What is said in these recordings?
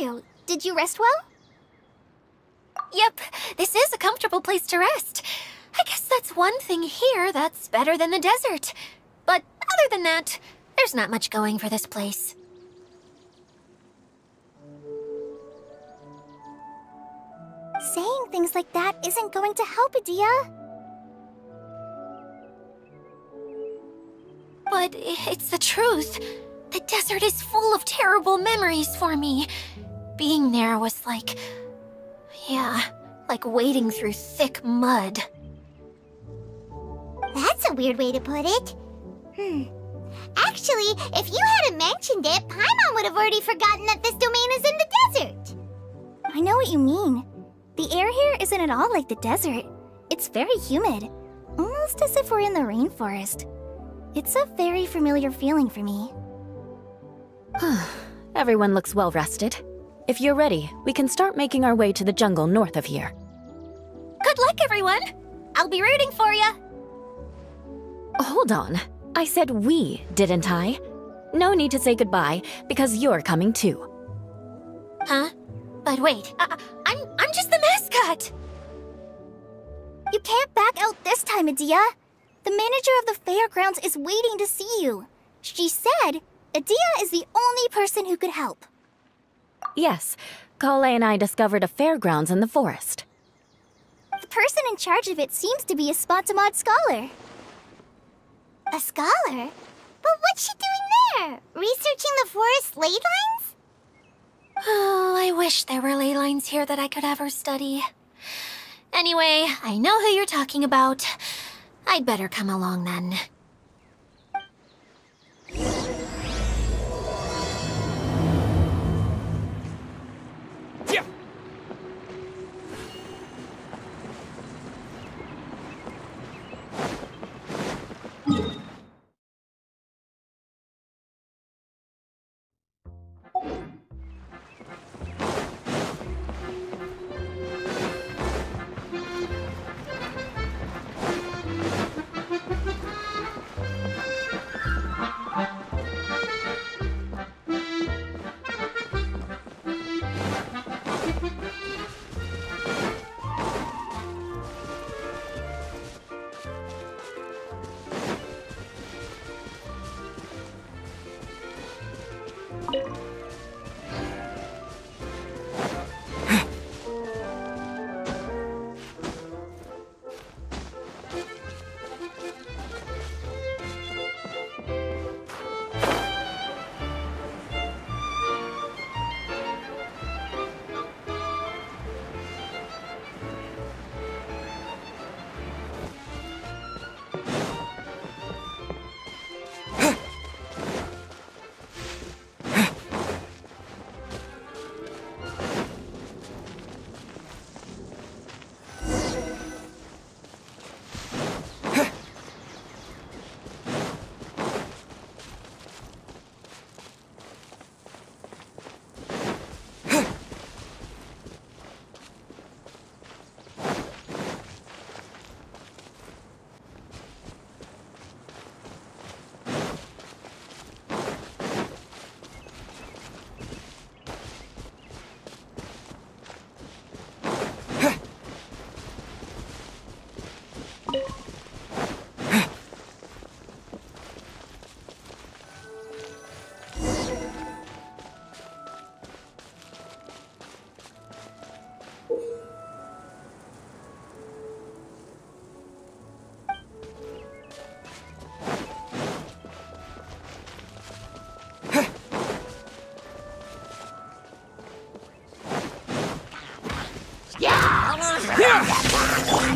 you? Did you rest well? Yep, this is a comfortable place to rest. I guess that's one thing here that's better than the desert. But other than that, there's not much going for this place. Saying things like that isn't going to help, Adia. But it's the truth. The desert is full of terrible memories for me. Being there was like... yeah, like wading through thick mud. That's a weird way to put it. Actually, if you hadn't mentioned it, Paimon would have already forgotten that this domain is in the desert. I know what you mean. The air here isn't at all like the desert. It's very humid, almost as if we're in the rainforest. It's a very familiar feeling for me. Everyone looks well rested. If you're ready, we can start making our way to the jungle north of here. Good luck, everyone! I'll be rooting for you! Hold on. I said we, didn't I? No need to say goodbye, because you're coming too. Huh? But wait, I'm just the mascot! You can't back out this time, Adia. The manager of the fairgrounds is waiting to see you. She said Adia is the only person who could help. Yes, Kale and I discovered a fairgrounds in the forest. The person in charge of it seems to be a Spotamod scholar. A scholar? But what's she doing there? Researching the forest ley lines? Oh, I wish there were ley lines here that I could ever study. Anyway, I know who you're talking about. I'd better come along then.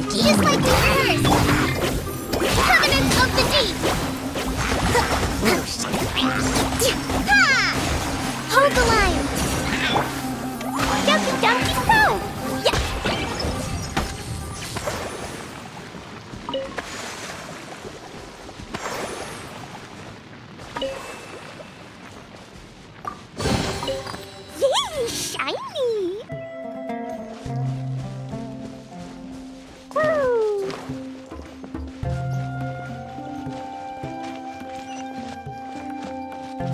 Just like the others! Covenant of the Deep! Ha! Hold the line! Donkey Donkey Pro! Yeah! Yay! Shiny! Woo!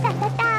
Da da da!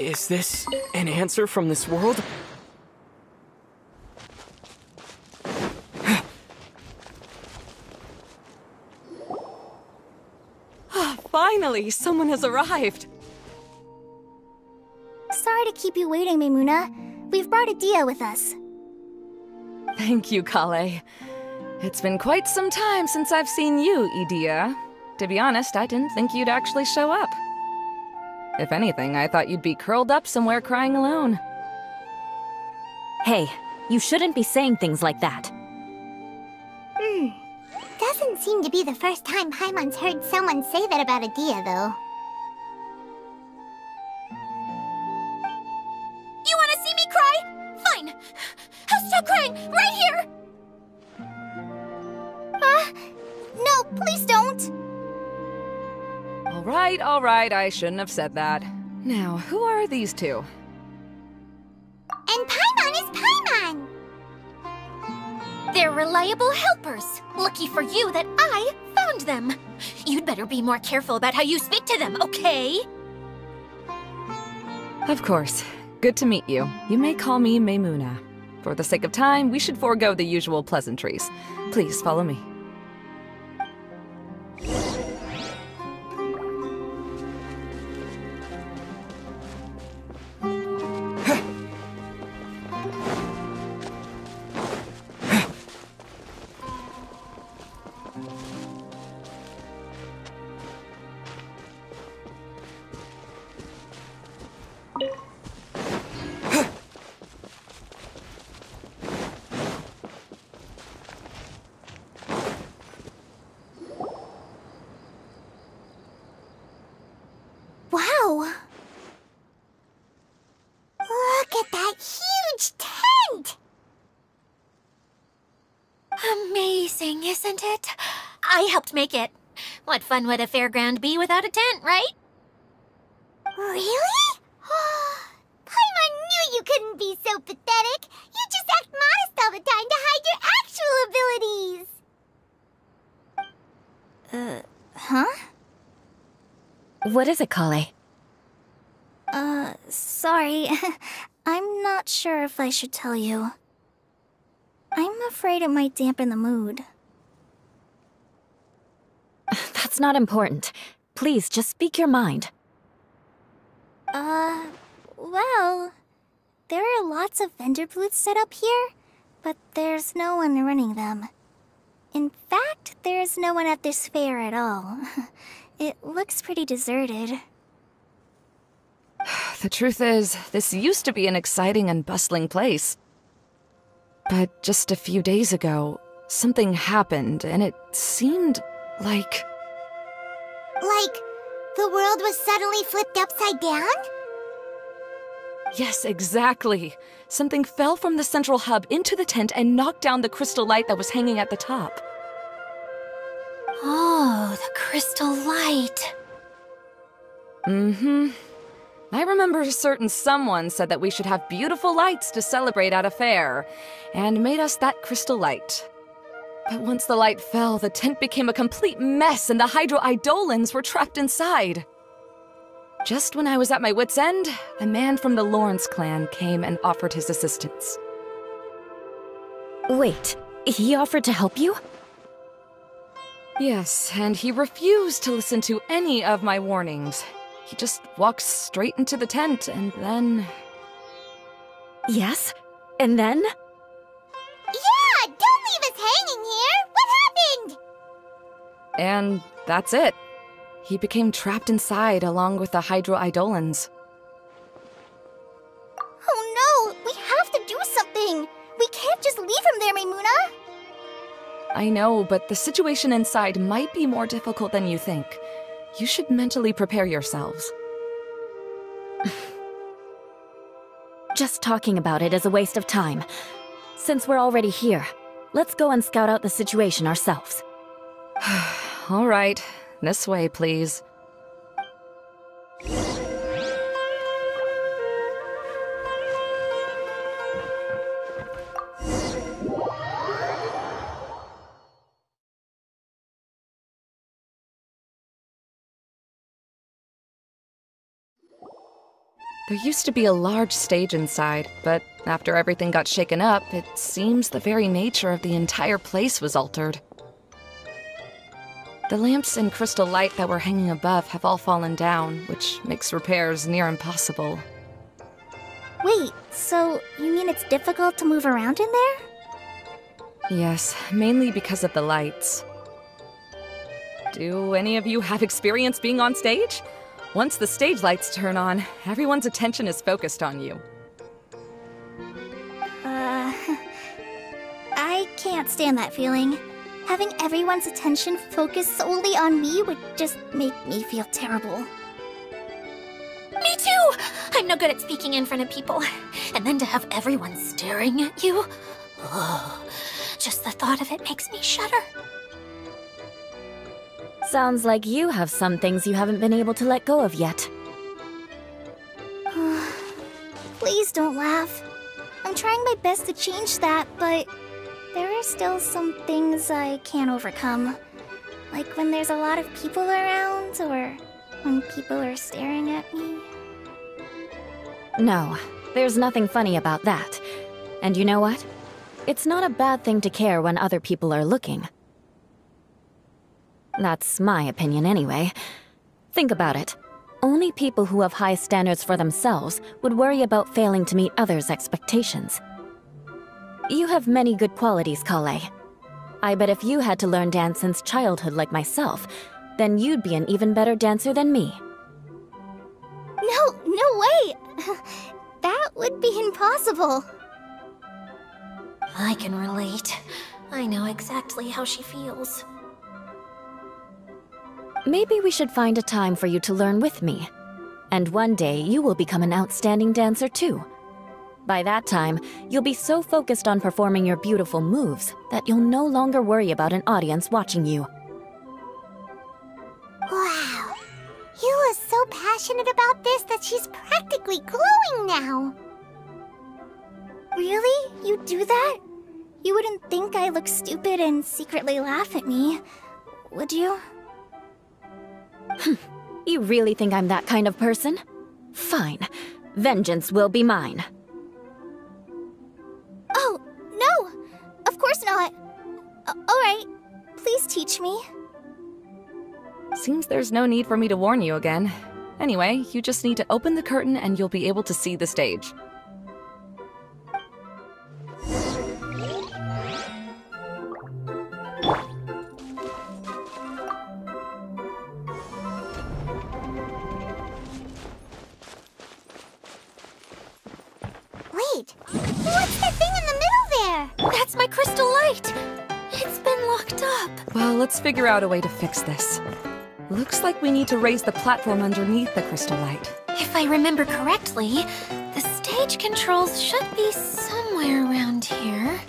Is this an answer from this world? Finally, someone has arrived. Sorry to keep you waiting, Maimuna. We've brought Adia with us. Thank you, Kale. It's been quite some time since I've seen you, Idia. To be honest, I didn't think you'd actually show up. If anything, I thought you'd be curled up somewhere crying alone. Hey, you shouldn't be saying things like that. Doesn't seem to be the first time Paimon's heard someone say that about Adia, though. You want to see me cry? Fine. I'll stop crying right here. No, please don't! All right, I shouldn't have said that. Now, who are these two? And Paimon is Paimon! They're reliable helpers. Lucky for you that I found them. You'd better be more careful about how you speak to them, okay? Of course. Good to meet you. You may call me Maimuna. For the sake of time, we should forego the usual pleasantries. Please follow me. Wow! Look at that huge tent! Amazing, isn't it? I helped make it. What fun would a fairground be without a tent, right? Really? Paimon knew you couldn't be so pathetic! You just act modest all the time to hide your actual abilities! Huh? What is it, Kale? Sorry. I'm not sure if I should tell you. I'm afraid it might dampen the mood. That's not important. Please, just speak your mind. Well, there are lots of vendor booths set up here, but there's no one running them. In fact, there's no one at this fair at all. It looks pretty deserted. The truth is, this used to be an exciting and bustling place. But just a few days ago, something happened, and it seemed like... Like, the world was suddenly flipped upside down? Yes, exactly. Something fell from the central hub into the tent and knocked down the crystal light that was hanging at the top. Oh, the crystal light. Mm-hmm. I remember a certain someone said that we should have beautiful lights to celebrate at a fair, and made us that crystal light. But once the light fell, the tent became a complete mess and the Hydro-Eidolons were trapped inside. Just when I was at my wit's end, a man from the Lawrence clan came and offered his assistance. Wait, he offered to help you? Yes, and he refused to listen to any of my warnings. He just walked straight into the tent, and then... Yes? And then? Yeah! Don't leave us hanging here! What happened? And that's it. He became trapped inside along with the Hydro-Eidolons. Oh no! We have to do something! We can't just leave him there, Maimuna! I know, but the situation inside might be more difficult than you think. You should mentally prepare yourselves. Just talking about it is a waste of time. Since we're already here, let's go and scout out the situation ourselves. All right. This way, please. There used to be a large stage inside, but after everything got shaken up, it seems the very nature of the entire place was altered. The lamps and crystal light that were hanging above have all fallen down, which makes repairs near impossible. Wait, so you mean it's difficult to move around in there? Yes, mainly because of the lights. Do any of you have experience being on stage? Once the stage lights turn on, everyone's attention is focused on you. I can't stand that feeling. Having everyone's attention focused solely on me would just make me feel terrible. Me too! I'm no good at speaking in front of people. And then to have everyone staring at you. Oh, just the thought of it makes me shudder. Sounds like you have some things you haven't been able to let go of yet. Please don't laugh. I'm trying my best to change that, but there are still some things I can't overcome. Like when there's a lot of people around, or when people are staring at me. No, there's nothing funny about that. And you know what? It's not a bad thing to care when other people are looking. That's my opinion anyway. Think about it. Only people who have high standards for themselves would worry about failing to meet others' expectations. You have many good qualities, Kale. I bet if you had to learn dance since childhood like myself, then you'd be an even better dancer than me. No way! That would be impossible. I can relate. I know exactly how she feels. Maybe we should find a time for you to learn with me. And one day, you will become an outstanding dancer too. By that time, you'll be so focused on performing your beautiful moves that you'll no longer worry about an audience watching you. Wow. Hila is so passionate about this that she's practically glowing now. Really? You do that? You wouldn't think I look stupid and secretly laugh at me, would you? You really think I'm that kind of person? Fine. Vengeance will be mine. Oh, no! Of course not. Alright, please teach me. Seems there's no need for me to warn you again. Anyway, you just need to open the curtain and you'll be able to see the stage. Wait, what's that thing in the middle there? That's my crystal light! It's been locked up. Well, let's figure out a way to fix this. Looks like we need to raise the platform underneath the crystal light. If I remember correctly, the stage controls should be somewhere around here.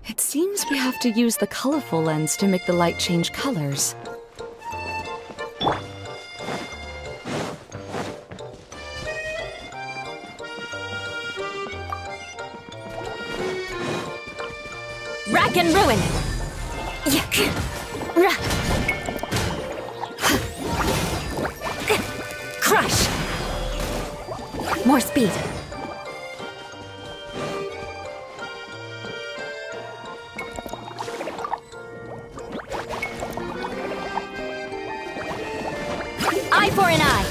It seems we have to use the colorful lens to make the light change colors. Rack and ruin! Crush! More speed. Eye for an eye.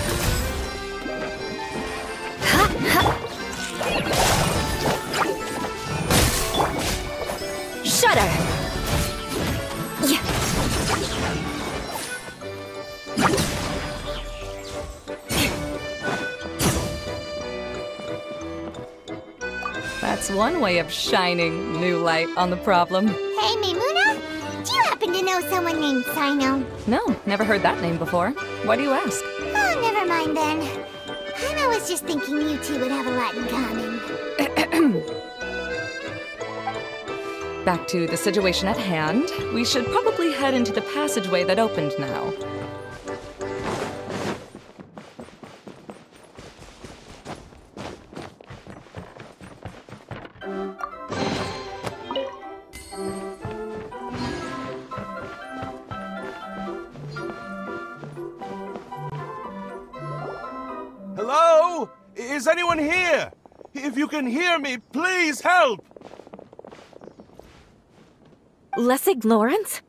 Shudder. That's one way of shining new light on the problem. Hey, Maimuna, do you happen to know someone named Sino? No, never heard that name before. Why do you ask? Oh, never mind then. I was just thinking you two would have a lot in common. Back to the situation at hand, we should probably head into the passageway that opened now. Hello? Is anyone here? If you can hear me, please help! Lessig Lawrence?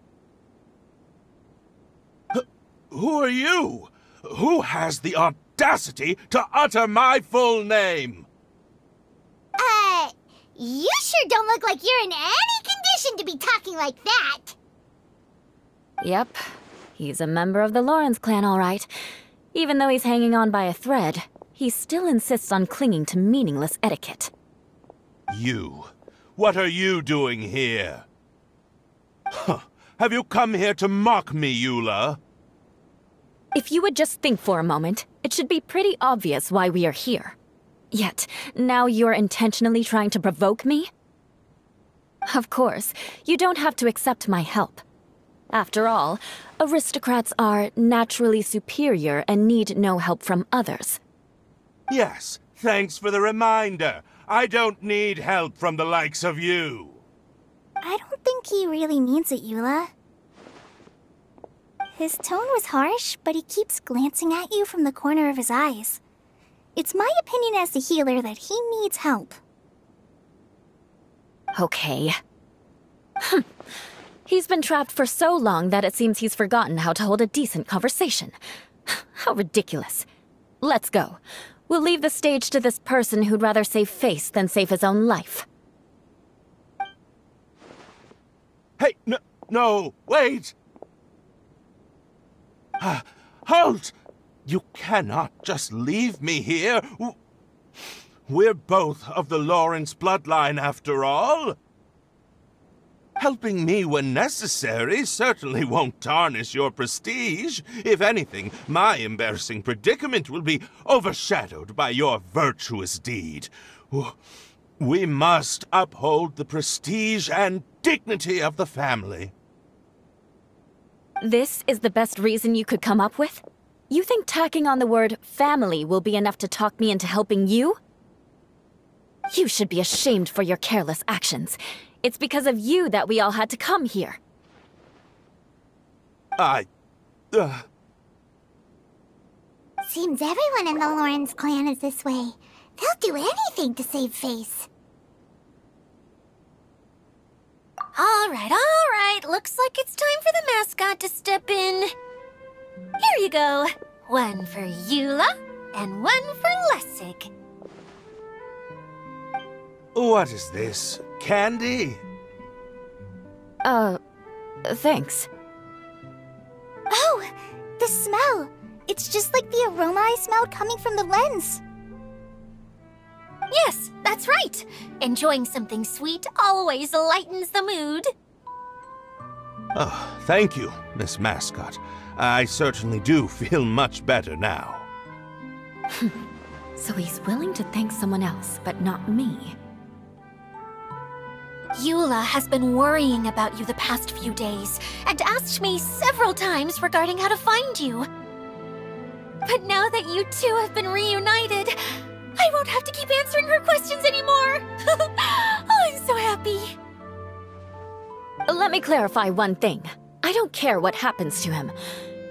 Who are you? Who has the audacity to utter my full name? You sure don't look like you're in any condition to be talking like that. Yep. He's a member of the Lawrence clan, all right. Even though he's hanging on by a thread, he still insists on clinging to meaningless etiquette. You. What are you doing here? Huh. Have you come here to mock me, Eula? If you would just think for a moment, it should be pretty obvious why we are here. Yet, now you're intentionally trying to provoke me? Of course, you don't have to accept my help. After all, aristocrats are naturally superior and need no help from others. Yes, thanks for the reminder. I don't need help from the likes of you. I don't think he really means it, Eula. His tone was harsh, but he keeps glancing at you from the corner of his eyes. It's my opinion as the healer that he needs help. Okay. He's been trapped for so long that it seems he's forgotten how to hold a decent conversation. How ridiculous. Let's go. We'll leave the stage to this person who'd rather save face than save his own life. Hey, no, wait! Halt! You cannot just leave me here. We're both of the Lawrence bloodline, after all. Helping me when necessary certainly won't tarnish your prestige. If anything, my embarrassing predicament will be overshadowed by your virtuous deed. We must uphold the prestige and dignity of the family. This is the best reason you could come up with? You think tacking on the word family will be enough to talk me into helping you? You should be ashamed for your careless actions. It's because of you that we all had to come here. Seems everyone in the Lawrence clan is this way. They'll do anything to save face. All right. Looks like it's time for the mascot to step in. Here you go. One for Eula, and one for Lessig. What is this? Candy? Thanks. Oh, the smell. It's just like the aroma I smelled coming from the lens. Yes, that's right. Enjoying something sweet always lightens the mood. Oh, thank you, Miss Mascot. I certainly do feel much better now. So he's willing to thank someone else, but not me. Eula has been worrying about you the past few days, and asked me several times regarding how to find you. But now that you two have been reunited, I won't have to keep answering her questions anymore! Oh, I'm so happy! Let me clarify one thing. I don't care what happens to him.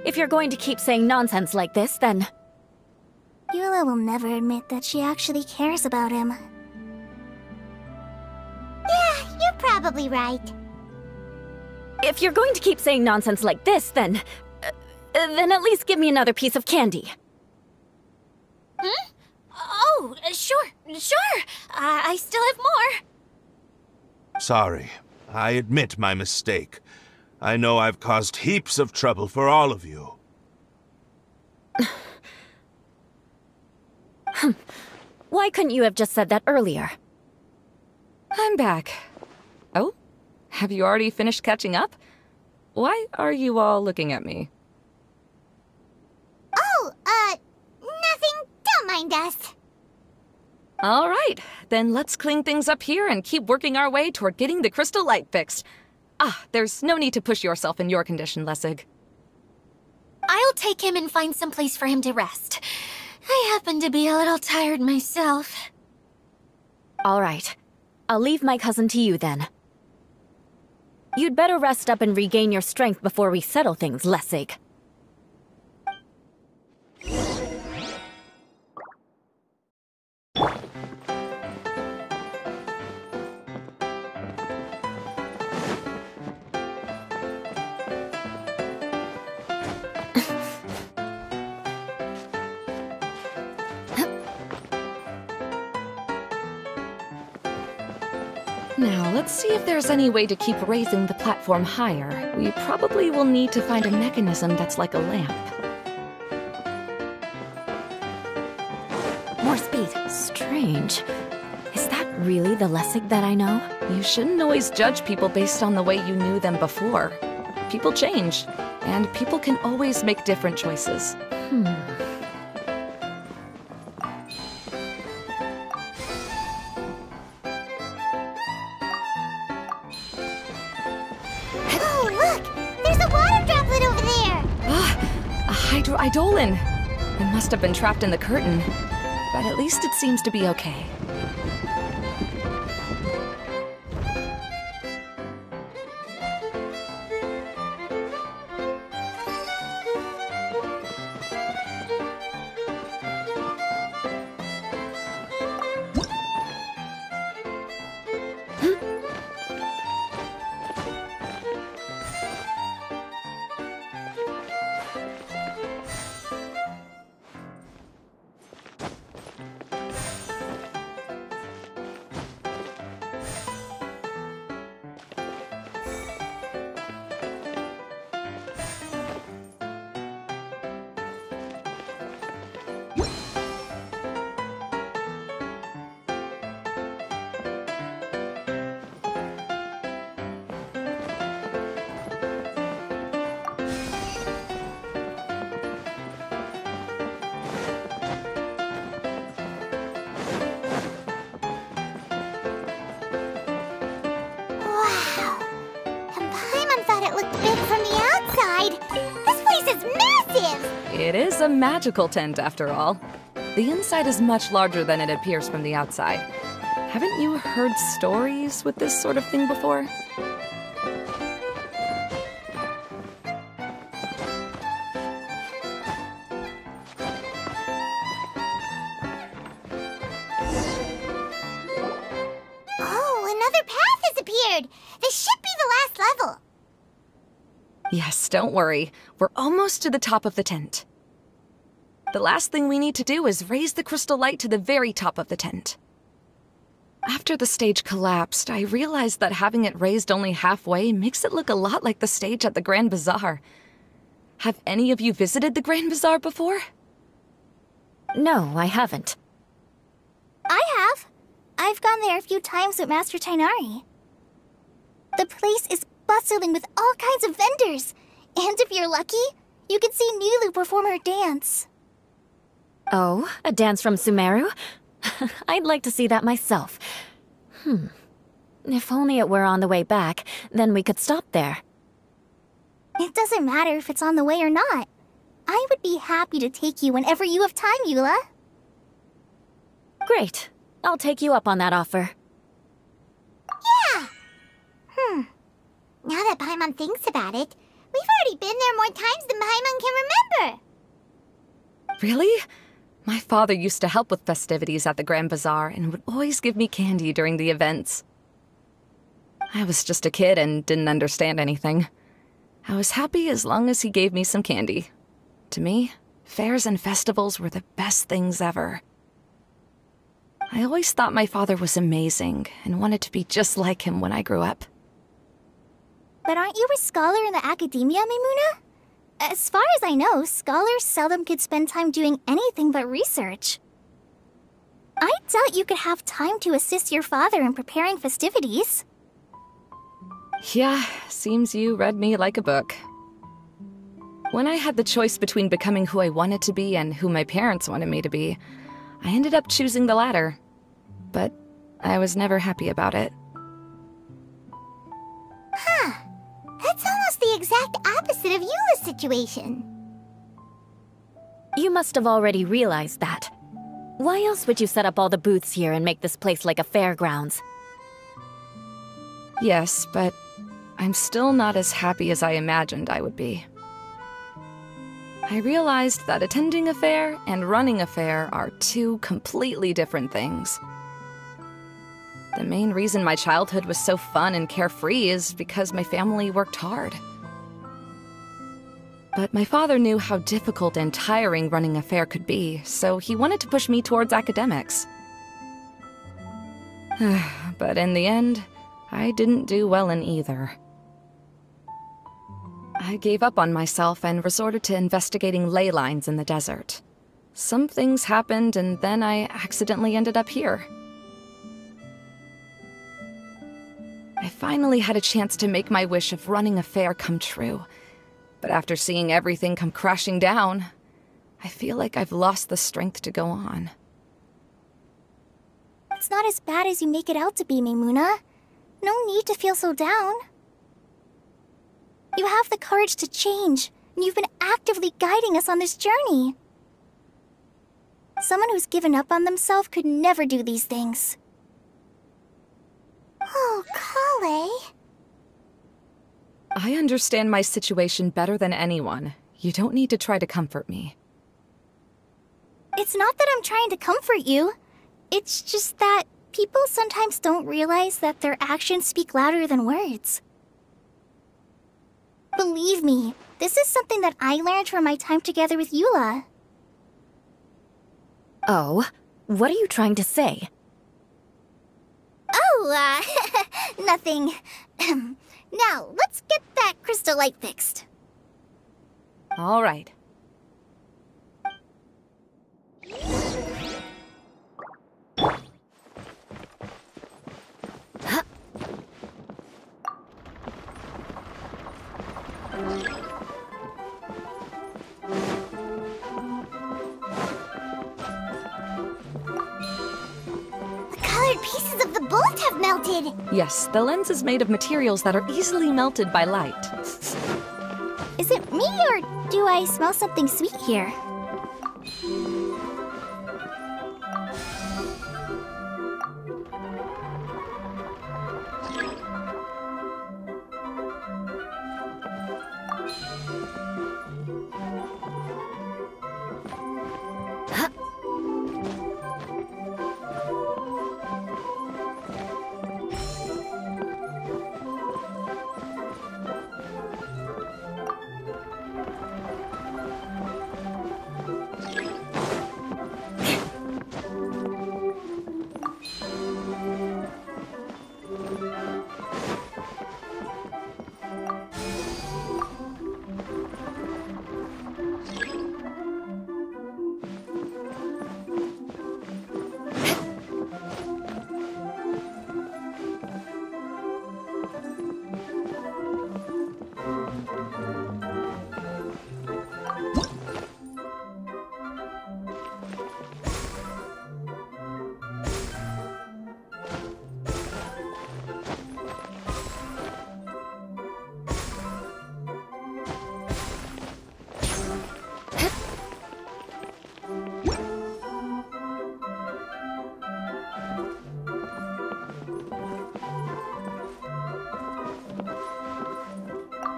If you're going to keep saying nonsense like this, then... Eula will never admit that she actually cares about him. Yeah, you're probably right. If you're going to keep saying nonsense like this, then at least give me another piece of candy. Hmm? Oh, sure. I still have more. Sorry. I admit my mistake. I know I've caused heaps of trouble for all of you. Why couldn't you have just said that earlier? I'm back. Oh? Have you already finished catching up? Why are you all looking at me? Oh, nothing. Don't mind us. All right, then let's clean things up here and keep working our way toward getting the crystal light fixed. There's no need to push yourself in your condition, Lessig. I'll take him and find some place for him to rest. I happen to be a little tired myself. All right. I'll leave my cousin to you then. You'd better rest up and regain your strength before we settle things, Lessig. Now, let's see if there's any way to keep raising the platform higher. We probably will need to find a mechanism that's like a lamp. More speed. Strange. Is that really the Lessig that I know? You shouldn't always judge people based on the way you knew them before. People change, and people can always make different choices. Oh, look! There's a water droplet over there! A hydroidolin! It must have been trapped in the curtain, but at least it seems to be okay. Wow! And Paimon thought it looked big from the outside! This place is massive! It is a magical tent, after all. The inside is much larger than it appears from the outside. Haven't you heard stories with this sort of thing before? Oh, another path has appeared! This should be the last level! Yes, don't worry. We're almost to the top of the tent. The last thing we need to do is raise the crystal light to the very top of the tent. After the stage collapsed, I realized that having it raised only halfway makes it look a lot like the stage at the Grand Bazaar. Have any of you visited the Grand Bazaar before? No, I haven't. I have. I've gone there a few times with Master Tainari. The place is bustling with all kinds of vendors. And if you're lucky, you can see Nilu perform her dance. Oh, a dance from Sumeru? I'd like to see that myself. If only it were on the way back, then we could stop there. It doesn't matter if it's on the way or not. I would be happy to take you whenever you have time, Eula. Great. I'll take you up on that offer. Yeah! Now that Paimon thinks about it, we've already been there more times than Paimon can remember. Really? My father used to help with festivities at the Grand Bazaar and would always give me candy during the events. I was just a kid and didn't understand anything. I was happy as long as he gave me some candy. To me, fairs and festivals were the best things ever. I always thought my father was amazing and wanted to be just like him when I grew up. But aren't you a scholar in the academia, Maimuna? As far as I know, scholars seldom could spend time doing anything but research. I doubt you could have time to assist your father in preparing festivities. Yeah, seems you read me like a book. When I had the choice between becoming who I wanted to be and who my parents wanted me to be, I ended up choosing the latter. but I was never happy about it. Huh. That's almost the exact opposite of Eula's situation. You must have already realized that. Why else would you set up all the booths here and make this place like a fairgrounds? Yes, but I'm still not as happy as I imagined I would be. I realized that attending a fair and running a fair are two completely different things. The main reason my childhood was so fun and carefree is because my family worked hard. But my father knew how difficult and tiring running a fair could be, so he wanted to push me towards academics. But in the end, I didn't do well in either. I gave up on myself and resorted to investigating ley lines in the desert. Some things happened, and then I accidentally ended up here. I finally had a chance to make my wish of running a fair come true. But after seeing everything come crashing down, I feel like I've lost the strength to go on. It's not as bad as you make it out to be, Maimuna. No need to feel so down. You have the courage to change, and you've been actively guiding us on this journey. Someone who's given up on themselves could never do these things. Oh, Kale. I understand my situation better than anyone. You don't need to try to comfort me. It's not that I'm trying to comfort you. It's just that people sometimes don't realize that their actions speak louder than words. Believe me, this is something that I learned from my time together with Eula. Oh, what are you trying to say? Oh, nothing. Now, let's get that crystal light fixed. All right. Pieces of the bolt have melted! Yes, the lens is made of materials that are easily melted by light. Is it me, or do I smell something sweet here?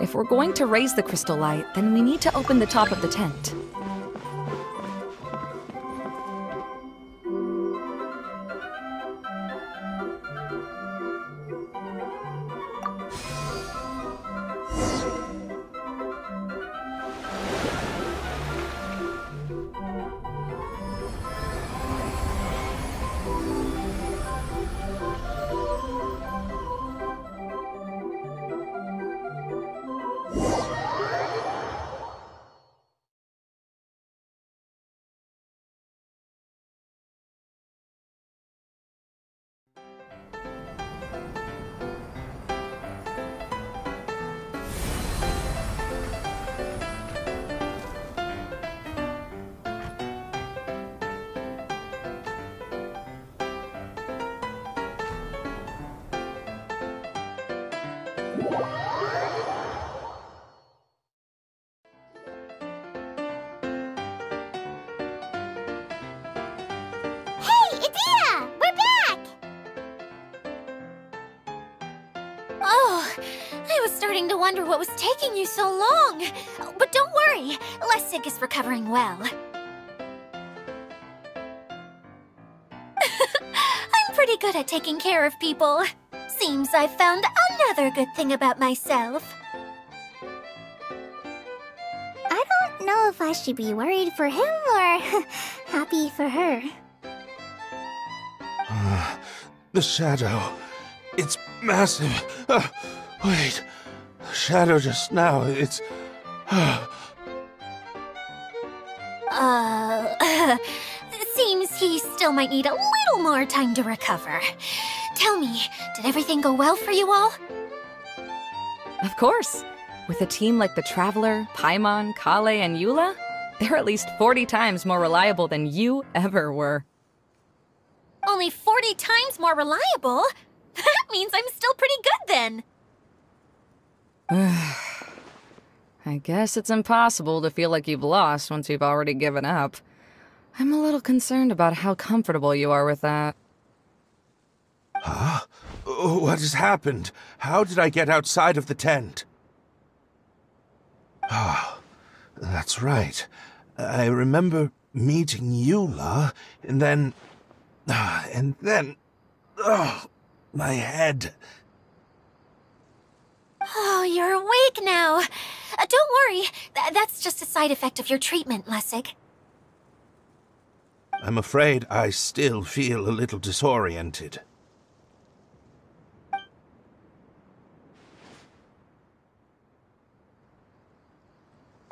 If we're going to raise the crystal light, then we need to open the top of the tent. Hey, Idea! We're back! Oh, I was starting to wonder what was taking you so long. But don't worry, Lessig is recovering well. I'm pretty good at taking care of people. Seems I've found another good thing about myself. I don't know if I should be worried for him or happy for her. The shadow. It's massive. Wait. The shadow just now. It's... Seems he still might need a little more time to recover. Tell me, did everything go well for you all? Of course. With a team like the Traveler, Paimon, Kale, and Eula, they're at least 40 times more reliable than you ever were. Only 40 times more reliable? That means I'm still pretty good then. I guess it's impossible to feel like you've lost once you've already given up. I'm a little concerned about how comfortable you are with that. Huh? What has happened? How did I get outside of the tent? Ah, that's right. I remember meeting Eula, and then... Oh, my head. Oh, you're awake now. Don't worry, that's just a side effect of your treatment, Lessig. I'm afraid I still feel a little disoriented.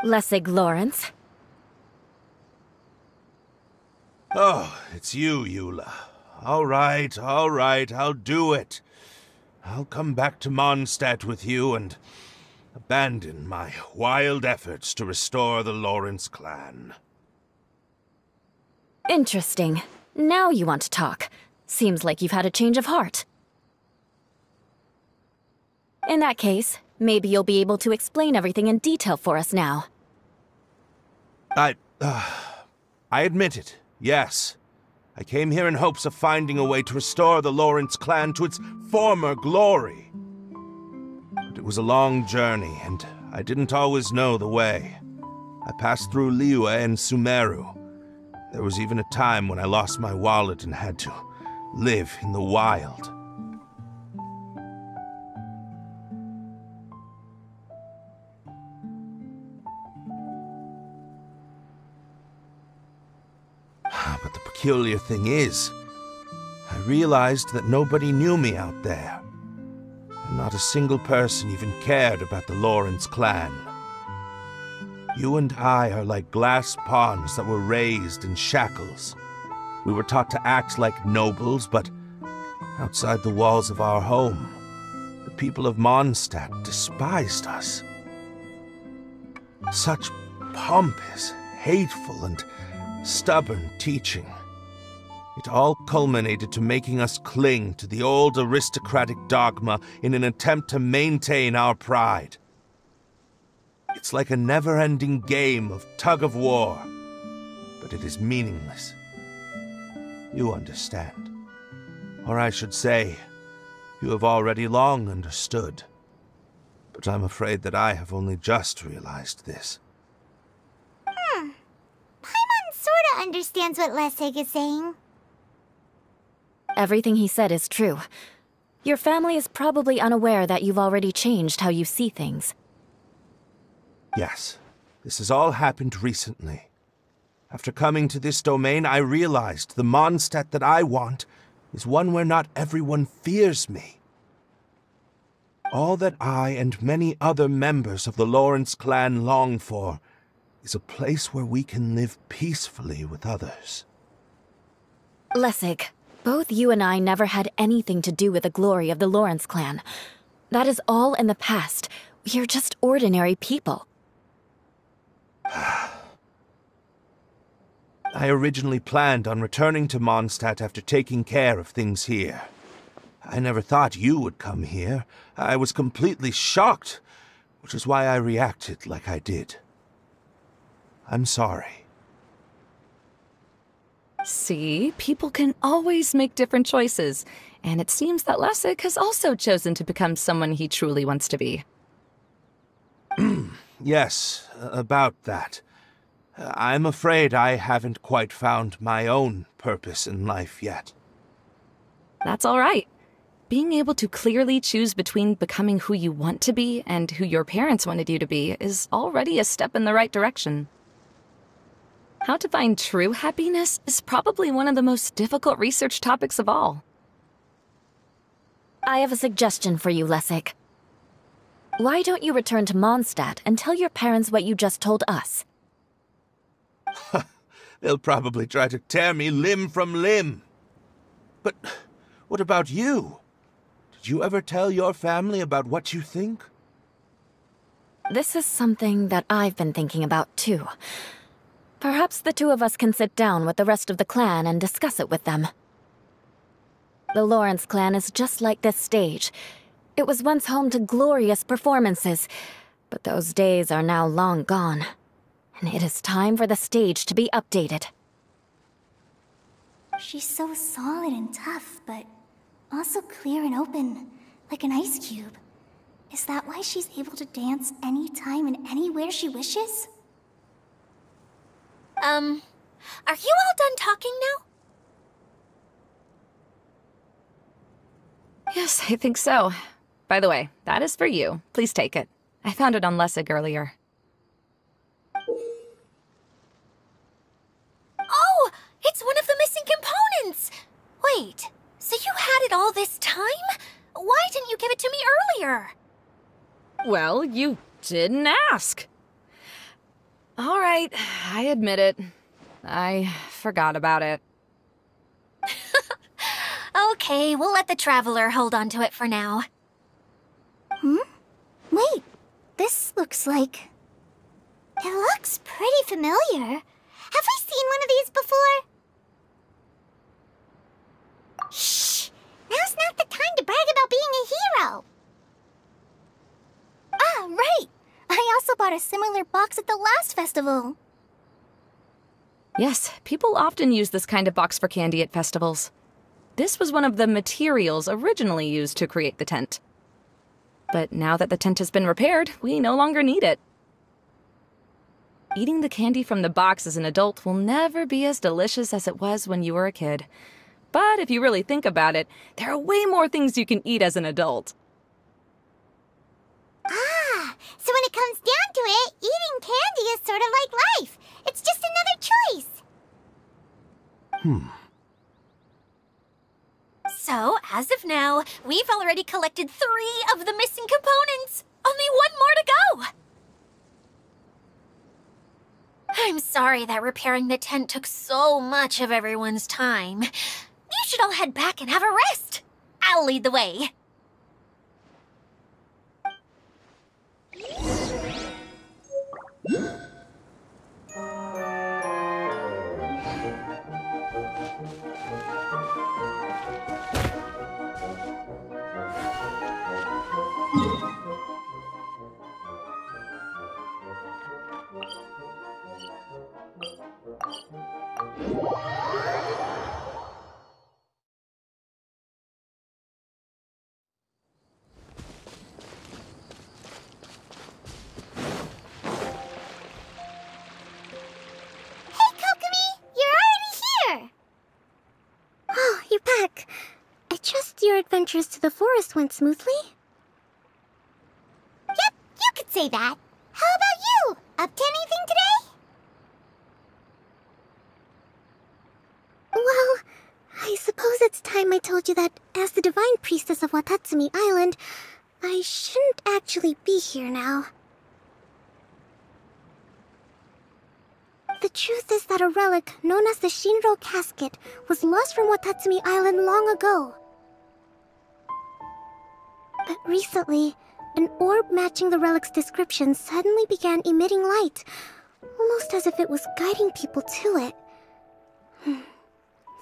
Lessig Lawrence. Oh, it's you, Eula. All right, I'll do it. I'll come back to Mondstadt with you and abandon my wild efforts to restore the Lawrence clan. Interesting. Now you want to talk. Seems like you've had a change of heart. In that case, maybe you'll be able to explain everything in detail for us now. I admit it, yes. I came here in hopes of finding a way to restore the Lawrence clan to its former glory. But it was a long journey, and I didn't always know the way. I passed through Liyue and Sumeru. There was even a time when I lost my wallet and had to live in the wild. But the peculiar thing is, I realized that nobody knew me out there. And not a single person even cared about the Lawrence clan. You and I are like glass pawns that were raised in shackles. We were taught to act like nobles, but outside the walls of our home, the people of Mondstadt despised us. Such pompous, hateful, and stubborn teaching. It all culminated to making us cling to the old aristocratic dogma in an attempt to maintain our pride. It's like a never-ending game of tug-of-war, but it is meaningless. You understand. Or I should say, you have already long understood. But I'm afraid that I have only just realized this. Paimon sorta understands what Lessig is saying. Everything he said is true. Your family is probably unaware that you've already changed how you see things. Yes, this has all happened recently. After coming to this domain, I realized the Mondstadt that I want is one where not everyone fears me. All that I and many other members of the Lawrence clan long for is a place where we can live peacefully with others. Lessig, both you and I never had anything to do with the glory of the Lawrence clan. That is all in the past. We are just ordinary people. I originally planned on returning to Mondstadt after taking care of things here. I never thought you would come here. I was completely shocked, which is why I reacted like I did. I'm sorry. See, people can always make different choices, and it seems that Lessig has also chosen to become someone he truly wants to be. Yes, about that. I'm afraid I haven't quite found my own purpose in life yet. That's all right. Being able to clearly choose between becoming who you want to be and who your parents wanted you to be is already a step in the right direction. How to find true happiness is probably one of the most difficult research topics of all. I have a suggestion for you, Lessig. Why don't you return to Mondstadt and tell your parents what you just told us? They'll probably try to tear me limb from limb. But what about you? Did you ever tell your family about what you think? This is something that I've been thinking about, too. Perhaps the two of us can sit down with the rest of the clan and discuss it with them. The Lawrence clan is just like this stage. It was once home to glorious performances, but those days are now long gone. And it is time for the stage to be updated. She's so solid and tough, but also clear and open, like an ice cube. Is that why she's able to dance anytime and anywhere she wishes? Are you all done talking now? Yes, I think so. By the way, that is for you. Please take it. I found it on Lessig earlier. Oh, it's one of the missing components! Wait, so you had it all this time? Why didn't you give it to me earlier? Well, you didn't ask. All right, I admit it. I forgot about it. Okay, we'll let the Traveler hold on to it for now. Wait, this looks like... It looks pretty familiar. Have we seen one of these before? Shh! Now's not the time to brag about being a hero! Ah, right! I also bought a similar box at the last festival. Yes, people often use this kind of box for candy at festivals. This was one of the materials originally used to create the tent. But now that the tent has been repaired, we no longer need it. Eating the candy from the box as an adult will never be as delicious as it was when you were a kid. But if you really think about it, there are way more things you can eat as an adult. Ah, so when it comes down to it, eating candy is sort of like life. It's just another choice. So, as of now, we've already collected 3 of the missing components. Only 1 more to go. I'm sorry that repairing the tent took so much of everyone's time. You should all head back and have a rest. I'll lead the way. Your adventures to the forest went smoothly? Yep, you could say that. How about you? Up to anything today? Well, I suppose it's time I told you that as the Divine Priestess of Watatsumi Island, I shouldn't actually be here now. The truth is that a relic known as the Shinro Casket was lost from Watatsumi Island long ago. But recently, an orb matching the relic's description suddenly began emitting light, almost as if it was guiding people to it.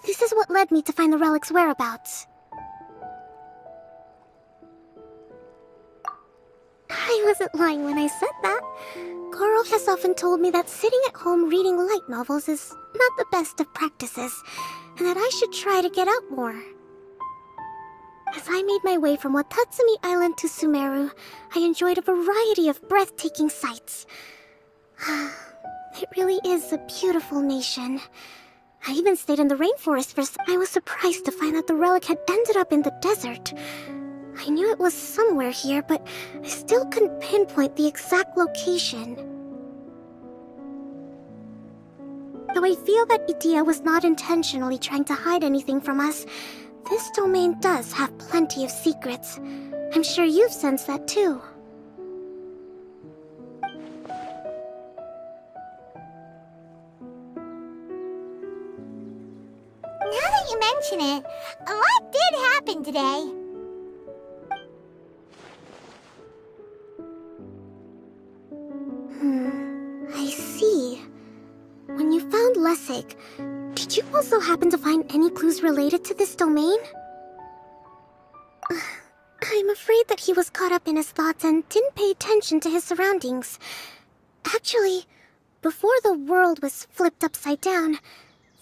This is what led me to find the relic's whereabouts. wasn't lying when I said that. Goro has often told me that sitting at home reading light novels is not the best of practices, and that I should try to get out more. As I made my way from Watatsumi Island to Sumeru, I enjoyed a variety of breathtaking sights. It really is a beautiful nation. I even stayed in the rainforest for I was surprised to find that the relic had ended up in the desert. I knew it was somewhere here, but I still couldn't pinpoint the exact location. Though I feel that Idia was not intentionally trying to hide anything from us, this domain does have plenty of secrets. I'm sure you've sensed that too. Now that you mention it, a lot did happen today. I see. When you found Lessig, did you also happen to find any clues related to this domain? I'm afraid that he was caught up in his thoughts and didn't pay attention to his surroundings. Actually, before the world was flipped upside down,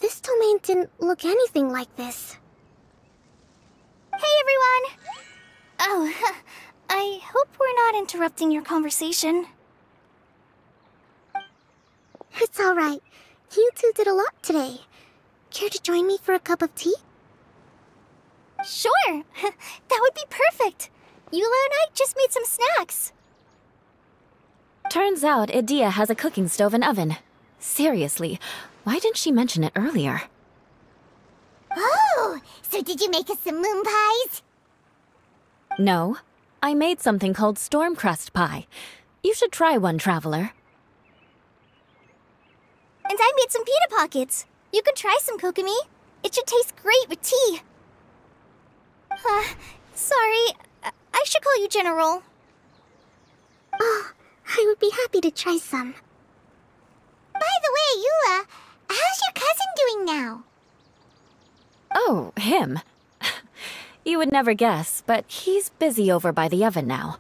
this domain didn't look anything like this. Hey, everyone! Oh, I hope we're not interrupting your conversation. It's alright. You two did a lot today. Care to join me for a cup of tea? Sure! That would be perfect! Eula and I just made some snacks. Turns out Idia has a cooking stove and oven. Seriously, why didn't she mention it earlier? Oh! So did you make us some moon pies? No. I made something called storm crust pie. You should try one, traveler. And I made some pita pockets. You could try some, Kokomi. It should taste great with tea. Sorry. I should call you General. Oh, I would be happy to try some. By the way, Eula, how's your cousin doing now? Oh, him. You would never guess, but he's busy over by the oven now.